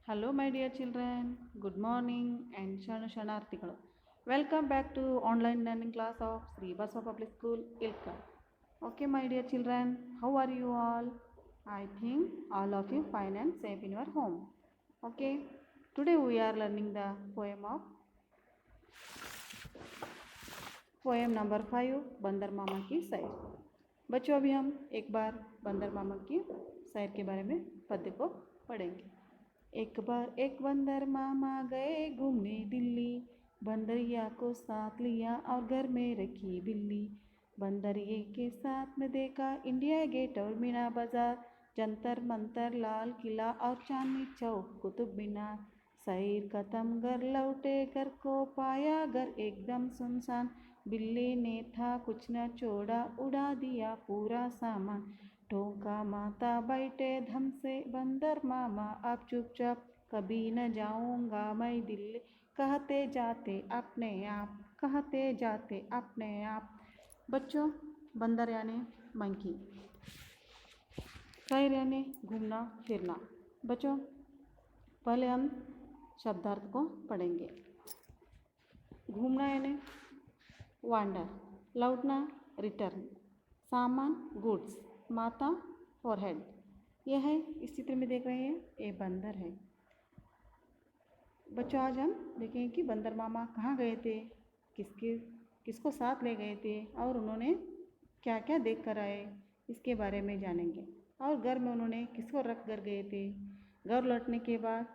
Hello, my dear children. Good morning and Shanartikalo. Welcome back to online learning class of Sri Baswa Public School, Ilka. Okay, my dear children, how are you all? I think all of you fine and safe in your home. Okay, today we are learning the poem number 5, बंदर मामा की सैर. बच्चों अभी हम एक बार बंदर मामा की सैर के बारे में पद्य को पढ़ेंगे. एक बार एक बंदर मामा गए घूमने दिल्ली, बंदरिया को साथ लिया और घर में रखी बिल्ली. बंदरिये के साथ में देखा इंडिया गेट और मीना बाजार, जंतर मंतर लाल किला और चांदनी चौक कुतुब मीनार. सैर खत्म घर लौटे, घर को पाया घर एकदम सुनसान. बिल्ली ने था कुछ न छोड़ा, उड़ा दिया पूरा सामान. ठोका माता बैठे धम से बंदर मामा आप चुपचाप, कभी न जाऊंगा मैं दिल्ली, कहते जाते अपने आप, कहते जाते अपने आप. बच्चों, बंदर यानी मंकी, सैर यानी घूमना फिरना. बच्चों, पहले हम शब्दार्थ को पढ़ेंगे. घूमना यानी वांडर, लौटना रिटर्न, सामान गुड्स, माता फॉरहेड. यह है, इस चित्र में देख रहे हैं, ये बंदर है. बच्चों, आज हम देखेंगे कि बंदर मामा कहाँ गए थे, किसको साथ ले गए थे और उन्होंने क्या क्या देख कर आए, इसके बारे में जानेंगे. और घर में उन्होंने किसको रख कर गए थे, घर लौटने के बाद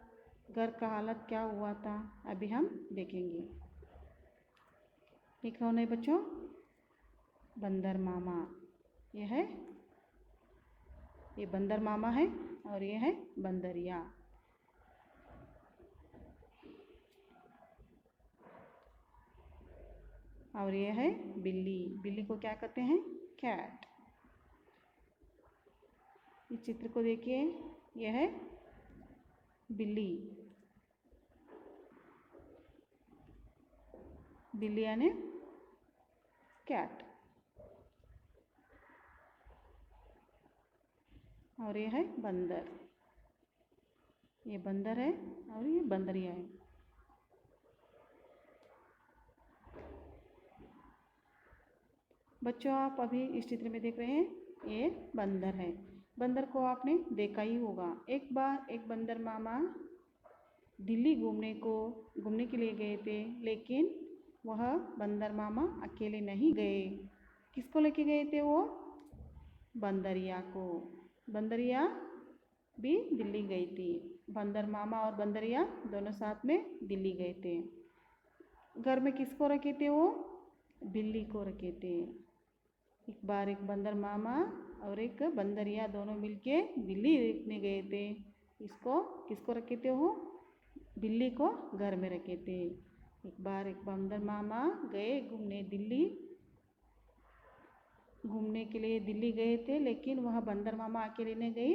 घर का हालत क्या हुआ था, अभी हम देखेंगे. ठीक है नहीं बच्चों? बंदर मामा, ये बंदर मामा है और ये है बंदरिया. और ये है बिल्ली. बिल्ली को क्या कहते हैं? कैट. इस चित्र को देखिए, यह है बिल्ली. बिल्ली यानी कैट. और ये है बंदर. ये बंदर है और ये बंदरिया है. बच्चों, आप अभी इस चित्र में देख रहे हैं, ये बंदर है. बंदर को आपने देखा ही होगा. एक बार एक बंदर मामा दिल्ली घूमने के लिए गए थे, लेकिन वह बंदर मामा अकेले नहीं गए. किसको लेके गए थे वो? बंदरिया को. बंदरिया भी दिल्ली गई थी. बंदर मामा और बंदरिया दोनों साथ में दिल्ली गए थे. घर में किसको रखे थे वो? बिल्ली को रखे थे. एक बार एक बंदर मामा और एक बंदरिया दोनों मिलके दिल्ली देखने गए थे. किसको रखे थे वो? बिल्ली को घर में रखे थे. एक बार एक बंदर मामा गए घूमने के लिए दिल्ली गए थे, लेकिन वह बंदर मामा अकेले नहीं गए,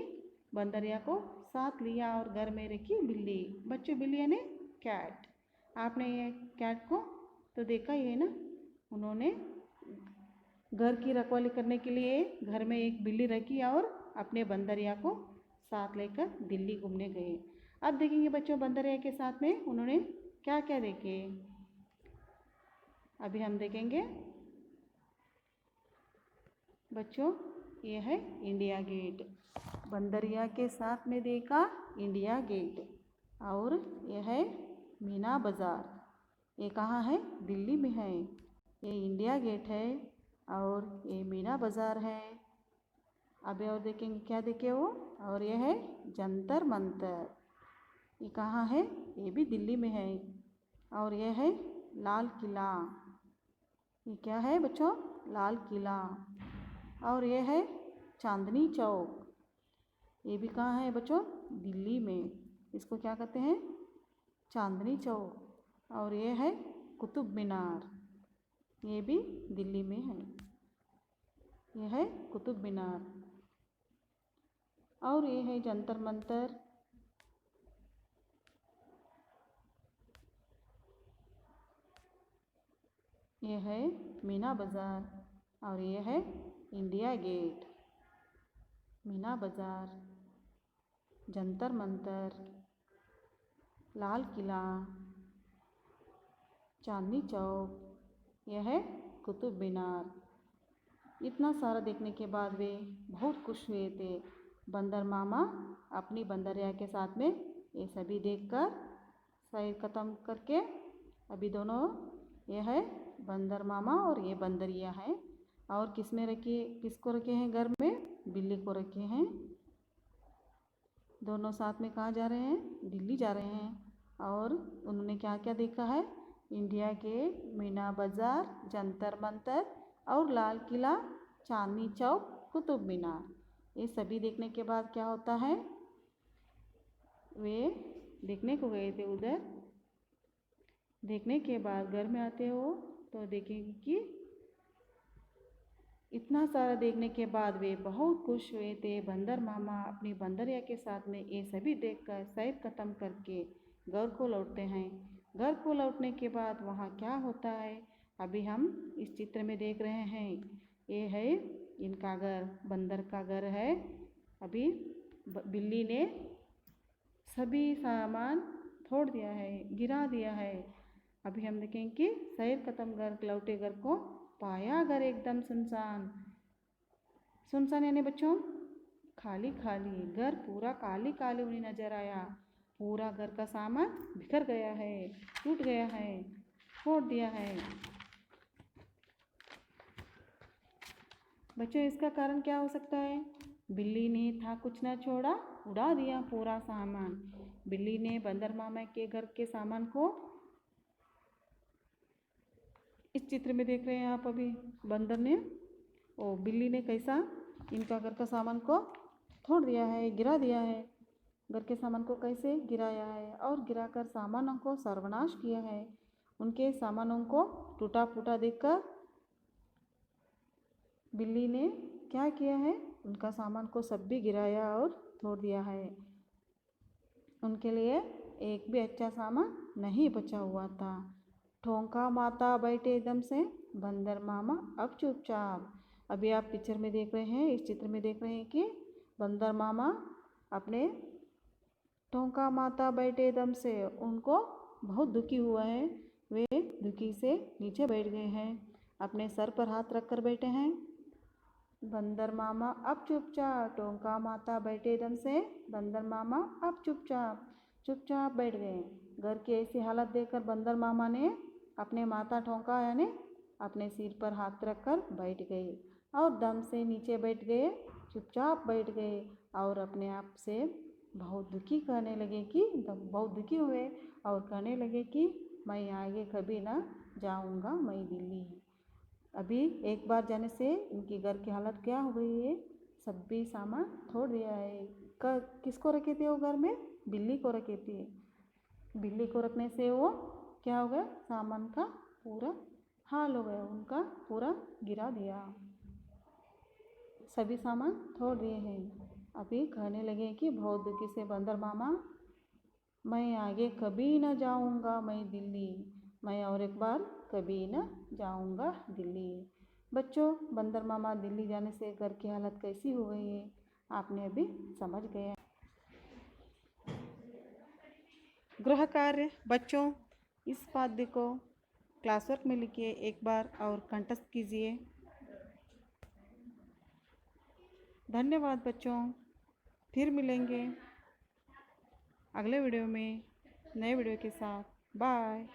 बंदरिया को साथ लिया और घर में रखी बिल्ली. बच्चों, बिल्ली यानी कैट. आपने ये कैट को तो देखा ही है ना. उन्होंने घर की रखवाली करने के लिए घर में एक बिल्ली रखी और अपने बंदरिया को साथ लेकर दिल्ली घूमने गए. अब देखेंगे बच्चों, बंदरिया के साथ में उन्होंने क्या क्या देखे, अभी हम देखेंगे. बच्चों, ये है इंडिया गेट. बंदरिया के साथ में देखा इंडिया गेट. और यह है मीना बाज़ार. ये कहाँ है? दिल्ली में है. ये इंडिया गेट है और ये मीना बाज़ार है. अभी और देखेंगे क्या देखे वो. और यह है जंतर मंतर. ये कहाँ है? ये भी दिल्ली में है. और यह है लाल किला. ये क्या है बच्चों? लाल किला. और यह है चांदनी चौक. ये भी कहाँ है बच्चों? दिल्ली में. इसको क्या कहते हैं? चांदनी चौक. और ये है कुतुब मीनार. ये भी दिल्ली में है. यह है कुतुब मीनार. और ये है जंतर मंतर. ये है मीना बाज़ार. और ये है इंडिया गेट. मीना बाज़ार, जंतर मंतर लाल किला, चांदनी चौक, यह है कुतुब मीनार। इतना सारा देखने के बाद वे बहुत खुश हुए थे। बंदर मामा अपनी बंदरिया के साथ में ये सभी देखकर सैर ख़त्म करके अभी दोनों यह है बंदर मामा और ये बंदरिया है। और किसको रखे हैं घर में? बिल्ली को रखे हैं। दोनों साथ में कहाँ जा रहे हैं? दिल्ली जा रहे हैं। और उन्होंने क्या क्या देखा है? इंडिया गेट, मीना बाज़ार, जंतर मंतर और लाल किला, चांदनी चौक, कुतुब मीनार। ये सभी देखने के बाद क्या होता है? वे देखने को गए थे उधर। देखने के बाद घर में आते हो तो देखेंगे कि इतना सारा देखने के बाद वे बहुत खुश हुए थे। बंदर मामा अपनी बंदरिया के साथ में ये सभी देखकर सैर ख़त्म करके घर को लौटते हैं। घर को लौटने के बाद वहाँ क्या होता है अभी हम इस चित्र में देख रहे हैं। ये है इनका घर, बंदर का घर है। अभी बिल्ली ने सभी सामान तोड़ दिया है, गिरा दिया है। अभी हम देखेंगे कि सैर ख़त्म घर लौटे घर को पाया घर एकदम सुनसान। सुनसान यानी बच्चों खाली खाली, घर पूरा काली काली उन्हें नजर आया। पूरा घर का सामान बिखर गया है, टूट गया है, फोड़ दिया है। बच्चों इसका कारण क्या हो सकता है? बिल्ली ने था कुछ न छोड़ा, उड़ा दिया पूरा सामान। बिल्ली ने बंदर मामा के घर के सामान को इस चित्र में देख रहे हैं आप। अभी बंदर ने बिल्ली ने कैसा इनका घर का सामान को तोड़ दिया है, गिरा दिया है। घर के सामान को कैसे गिराया है और गिराकर सामानों को सर्वनाश किया है। उनके सामानों को टूटा फूटा देखकर बिल्ली ने क्या किया है? उनका सामान को सब भी गिराया और तोड़ दिया है। उनके लिए एक भी अच्छा सामान नहीं बचा हुआ था। ठोंका माता बैठे एकदम से, बंदर मामा अब चुपचाप। अभी आप पिक्चर में देख रहे हैं, इस चित्र में देख रहे हैं कि बंदर मामा अपने ठोंका माता बैठे एकदम से, उनको बहुत दुखी हुआ है। वे दुखी से नीचे बैठ गए हैं, अपने सर पर हाथ रखकर बैठे हैं। बंदर मामा अब चुपचाप, टोंका माता बैठे एकदम से, बंदर मामा अब चुपचाप चुपचाप बैठ गए। घर की ऐसी हालत देखकर बंदर मामा ने अपने माथा ठोंका यानी अपने सिर पर हाथ रखकर बैठ गए और दम से नीचे बैठ गए, चुपचाप बैठ गए और अपने आप से बहुत दुखी कहने लगे कि बहुत दुखी हुए और कहने लगे कि मैं आगे कभी ना जाऊंगा, मैं दिल्ली। अभी एक बार जाने से इनकी घर की हालत क्या हो गई है? सब भी सामान तोड़ दिया है। किसको रखे थे वो घर में? बिल्ली को रखे थे। बिल्ली को रखने से वो क्या हो गया? सामान का पूरा हाल हो गया, उनका पूरा गिरा दिया, सभी सामान तोड़ दिए हैं। अभी कहने लगे कि बहुत दुखी से बंदर मामा, मैं आगे कभी न जाऊंगा, मैं दिल्ली, मैं और एक बार कभी न जाऊंगा दिल्ली। बच्चों बंदर मामा दिल्ली जाने से घर की हालत कैसी हो गई है आपने अभी समझ गए। गृह कार्य बच्चों इस पाठ्य को क्लास वर्क में लिखिए एक बार और कंठस्थ कीजिए। धन्यवाद बच्चों, फिर मिलेंगे अगले वीडियो में नए वीडियो के साथ। बाय।